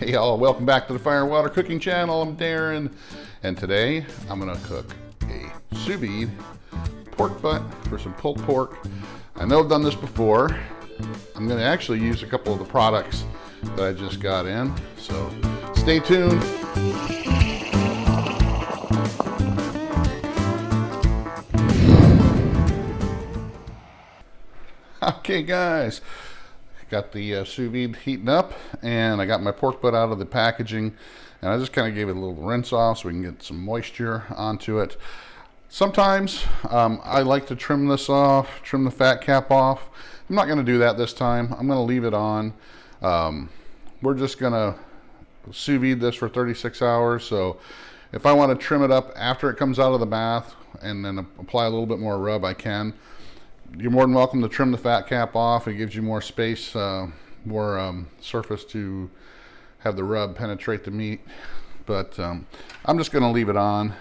Hey y'all, welcome back to the Fire and Water Cooking Channel. I'm Darren, and today I'm gonna cook a sous vide pork butt for some pulled pork. I know I've done this before. I'm gonna actually use a couple of the products that I just got in, so stay tuned. Okay guys, got the sous vide heating up, and I got my pork butt out of the packaging, and I just kind of gave it a little rinse off so we can get some moisture onto it. Sometimes I like to trim this off, trim the fat cap off. I'm not going to do that this time. I'm going to leave it on. We're just going to sous vide this for 36 hours, so if I want to trim it up after it comes out of the bath and then apply a little bit more rub, I can. You're more than welcome to trim the fat cap off. It gives you more space, more surface to have the rub penetrate the meat. But I'm just going to leave it on.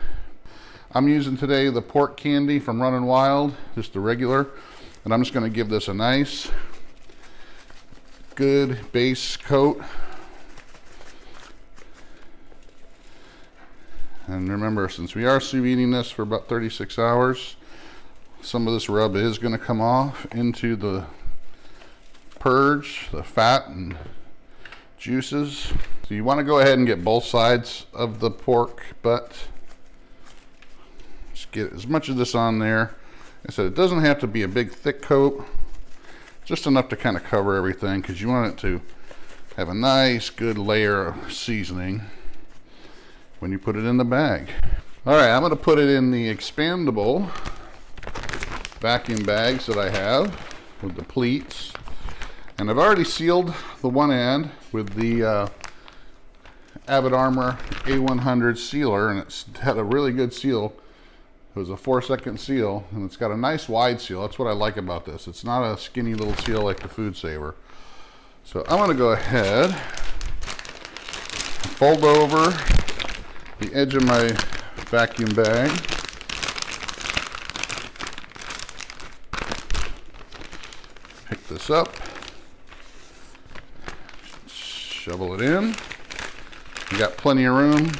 I'm using today the pork candy from Runnin' Wild, just the regular. And I'm just going to give this a nice, good base coat. And remember, since we are sous videing this for about 36 hours, some of this rub is going to come off into the purge, the fat and juices. So you want to go ahead and get both sides of the pork butt. Just get as much of this on there. I said it doesn't have to be a big thick coat, just enough to kind of cover everything, because you want it to have a nice good layer of seasoning when you put it in the bag. All right, I'm going to put it in the expandable vacuum bags that I have with the pleats, and I've already sealed the one end with the Avis Armor A100 sealer, and it's had a really good seal. It was a 4-second seal, and it's got a nice wide seal. That's what I like about this. It's not a skinny little seal like the Food Saver. So I'm going to go ahead, fold over the edge of my vacuum bag, pick this up, shovel it in. You got plenty of room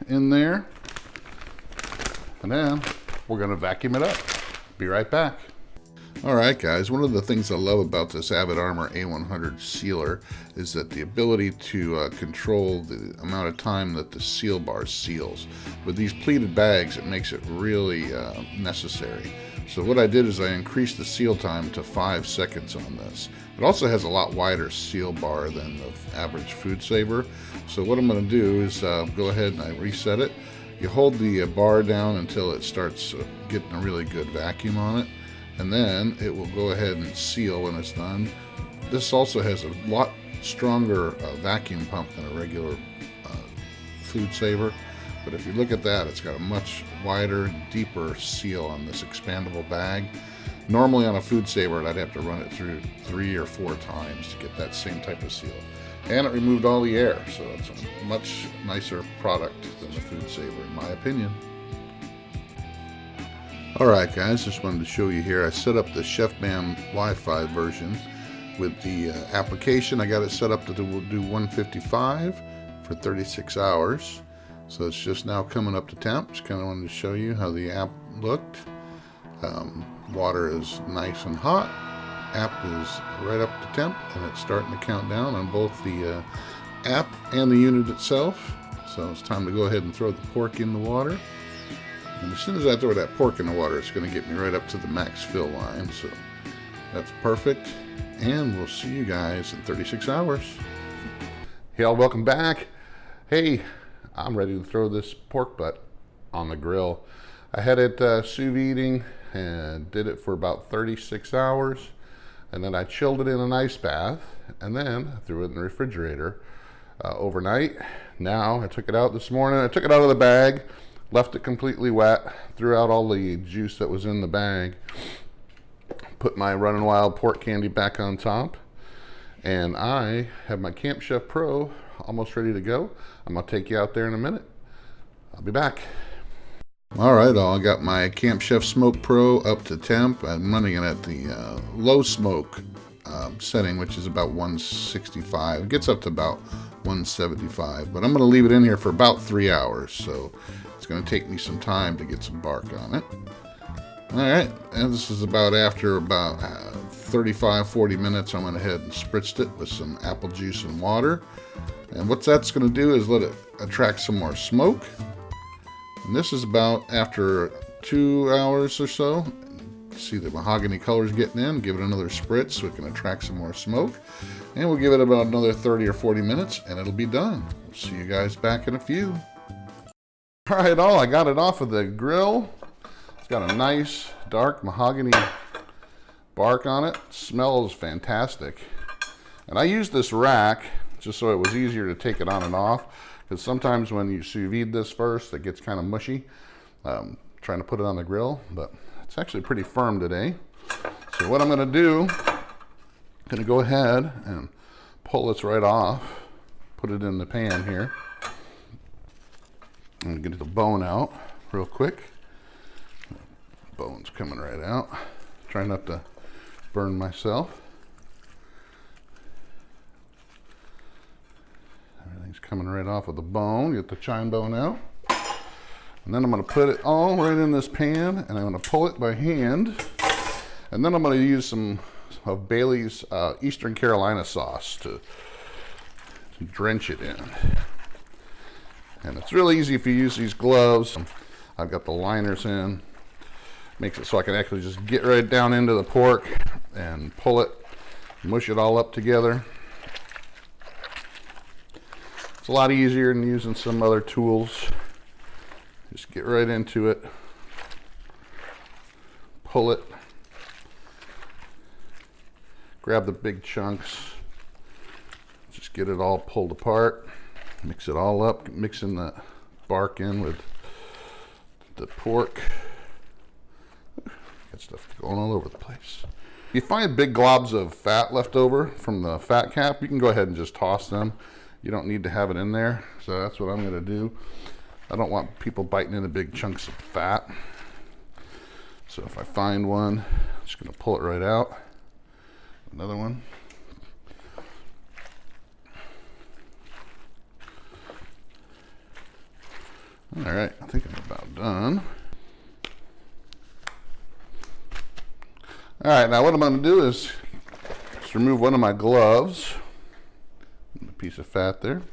in there, and then we're going to vacuum it up. Be right back. Alright guys, one of the things I love about this Avis Armor A100 sealer is that the ability to control the amount of time that the seal bar seals. With these pleated bags, it makes it really necessary. So what I did is I increased the seal time to 5 seconds on this. It also has a lot wider seal bar than the average Food Saver. So what I'm going to do is go ahead and I reset it. You hold the bar down until it starts getting a really good vacuum on it, and then it will go ahead and seal when it's done. This also has a lot stronger vacuum pump than a regular Food Saver. But if you look at that, it's got a much wider, deeper seal on this expandable bag. Normally on a Food Saver, I'd have to run it through 3 or 4 times to get that same type of seal. And it removed all the air, so it's a much nicer product than the Food Saver, in my opinion. Alright guys, just wanted to show you here. I set up the Chefman Wi-Fi version with the application. I got it set up to do 155 for 36 hours. So it's just now coming up to temp. Just kind of wanted to show you how the app looked. Water is nice and hot. App is right up to temp, and it's starting to count down on both the app and the unit itself. So it's time to go ahead and throw the pork in the water. And as soon as I throw that pork in the water, it's going to get me right up to the max fill line. So that's perfect. And we'll see you guys in 36 hours. Hey, all, welcome back. Hey, I'm ready to throw this pork butt on the grill. I had it sous videing and did it for about 36 hours. And then I chilled it in an ice bath, and then I threw it in the refrigerator overnight. Now I took it out this morning. I took it out of the bag, left it completely wet, threw out all the juice that was in the bag, put my Runnin' Wild pork candy back on top, and I have my Camp Chef Pro almost ready to go. I'm going to take you out there in a minute. I'll be back. All right, I got my Camp Chef SmokePro up to temp. I'm running it at the low smoke setting, which is about 165. It gets up to about 175, but I'm going to leave it in here for about 3 hours, so it's going to take me some time to get some bark on it. Alright, and this is after about 35-40 minutes. I went ahead and spritzed it with some apple juice and water, and what that's going to do is let it attract some more smoke. And this is about after 2 hours or so. See the mahogany colors getting in. Give it another spritz so it can attract some more smoke, and we'll give it about another 30 or 40 minutes and it'll be done. We'll see you guys back in a few. Alright, I got it off of the grill. It's got a nice dark mahogany bark on it. Smells fantastic. And I used this rack just so it was easier to take it on and off, because sometimes when you sous vide this first it gets kind of mushy trying to put it on the grill, but it's actually pretty firm today. So what I'm going to do, I'm going to go ahead and pull this right off, put it in the pan here. I'm going to get the bone out real quick. Bone's coming right out. Try not to burn myself. Everything's coming right off of the bone. Get the chine bone out. And then I'm going to put it all right in this pan, and I'm going to pull it by hand. And then I'm going to use some of Bailey's Eastern Carolina sauce to drench it in. And it's really easy if you use these gloves. I've got the liners in. Makes it so I can actually just get right down into the pork and pull it, mush it all up together. It's a lot easier than using some other tools. Just get right into it, pull it, grab the big chunks, just get it all pulled apart, mix it all up, mixing the bark in with the pork. Got stuff going all over the place. If you find big globs of fat left over from the fat cap, you can go ahead and just toss them. You don't need to have it in there, so that's what I'm going to do. I don't want people biting into big chunks of fat. So if I find one, I'm just going to pull it right out. Another one. All right, I think I'm about done. All right, now what I'm going to do is just remove one of my gloves, a piece of fat there,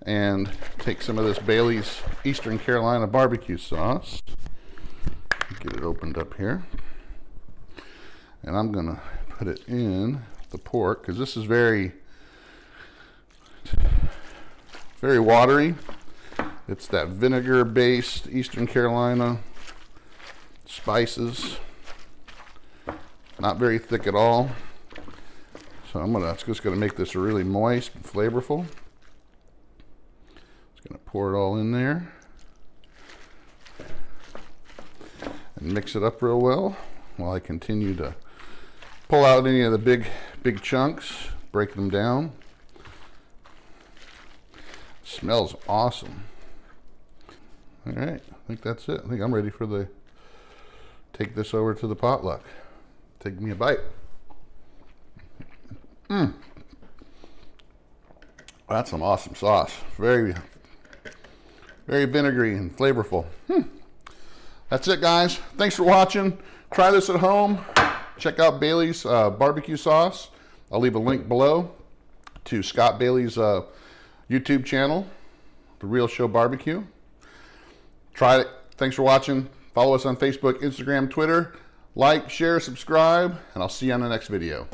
and take some of this Bailey's Eastern Carolina BBQ sauce. Get it opened up here. And I'm going to put it in the pork, because this is very watery. It's that vinegar-based Eastern Carolina spices. Not very thick at all. So I'm just going to make this really moist and flavorful. Gonna pour it all in there and mix it up real well while I continue to pull out any of the big chunks, break them down. Smells awesome. All right, I think that's it. I think I'm ready for take this over to the potluck. Take me a bite. That's some awesome sauce. Very vinegary and flavorful. That's it, guys. Thanks for watching. Try this at home. Check out Bailey's barbecue sauce. I'll leave a link below to Scott Bailey's YouTube channel, The Real Show Barbecue. Try it. Thanks for watching. Follow us on Facebook, Instagram, Twitter. Like, share, subscribe, and I'll see you on the next video.